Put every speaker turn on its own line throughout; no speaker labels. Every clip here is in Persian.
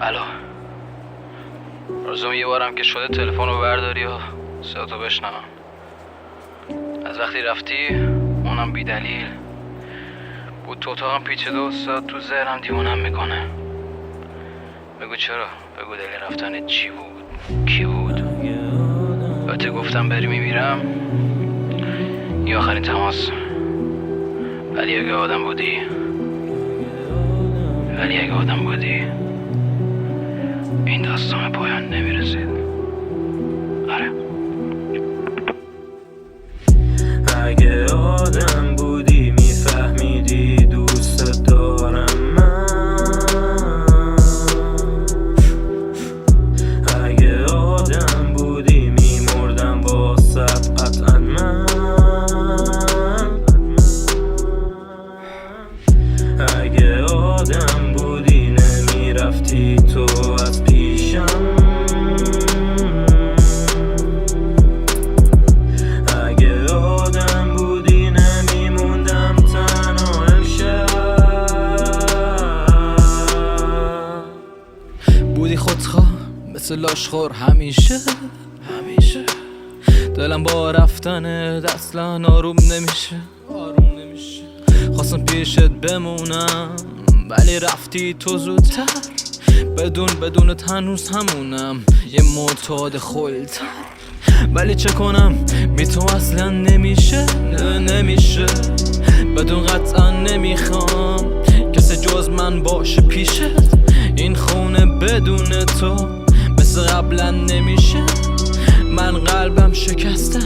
الو روزم، یه بارم که شده تلفن رو برداری و صداتو بشنوم. از وقتی رفتی اونم بی دلیل بود، تو اتاقم پیچیده و صدات تو ذهنم دیوونم میکنه. بگو چرا، بگو دلیل رفتن چی بود، کی بود؟ البته گفتم بری میمیرم، این آخرین تماس. ولی اگه آدم بودی این داستان پایان نمیرسید. آره،
اگه آدم بودی میفهمیدی دوست دارم من. اگه آدم بودی میمردم واسه قطعا من. اگه آدم بودی نمیرفتی تو از پیشم. اگه آدم بودی نمیموندم تنها امشب.
بودی خودخواه مثل لاشخور همیشه دلم با رفتن اصلا آروم نمیشه. خواستم پیشت بمونم ولی رفتی تو زودتر. بدونت هنوز همونم، یه معتاد خلتر. ولی چه کنم بی تو اصلا نمیشه. بدون قطعا نمیخوام کسی جز من باشه پیشت. این خونه بدون تو مثل قبلا نمیشه. من قلبم شکسته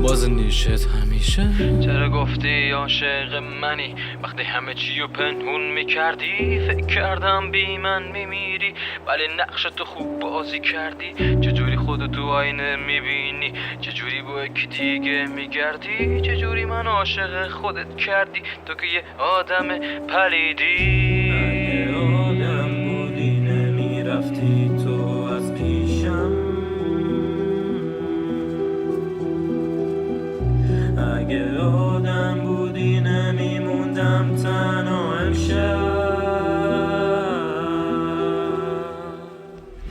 باز نیشت همیشه. چرا گفتی عاشق منی وقتی همه چی رو پنهون میکردی؟ فکر کردم بی من میمیری ولی نقشتو خوب بازی کردی. چجوری خودت تو آینه میبینی، چجوری با یکی دیگه میگردی، چجوری من عاشق خودت کردی تو که یه آدم پلیدی.
اگه آدم بودی نمیرفتی تو از پیشم. اگه آدم بودی نمیموندم تنها امشب.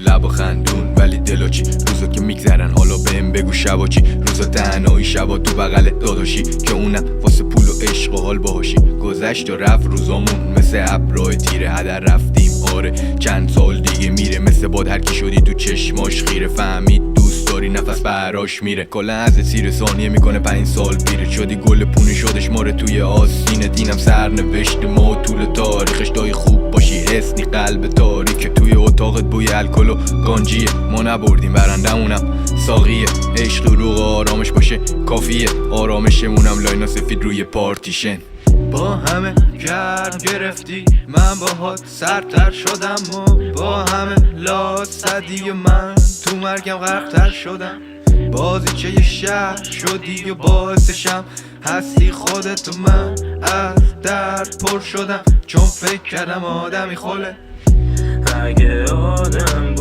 لب و خندون ولی دلا چی، روزا که میگذرن حالا بهم بگو شبا چی. روزا تنهایی، شبا تو بغل داداشی که اونم واسه پول و عشق و حال باهاشی. گذشت و رفت روزامون مثل ابرای تیره، هدر رفتیم آره چند سال دیگه میره. مثل باد هر کی شدی تو چشماش خیره، فهمید دوست داری نفس براش میره. کلا از سیر ثانیه میکنه 5 سال پیره. شدی گل پونه شدش ماره توی آستینه. دینم سرنوشت ما طول تاریخش دایی خوب باشی حسنی قلب تاریکه. توی اتاقت بوی الکل و گانجیه، ما نبردیم برندمونم ساقیه. عشق دروغ آرامش باشه کافیه، آرامشمونم لاینا سفید روی پارتیشن. با همه گرم گرفتی من باهات سرتر شدم و با همه لاس صدی و من تو مرگم غرق‌تر شدم. بازیچه یه شهر شدی و باعثشم هستی خودت و من از درد پر شدم چون فکر کردم آدمی خله.
اگه آدم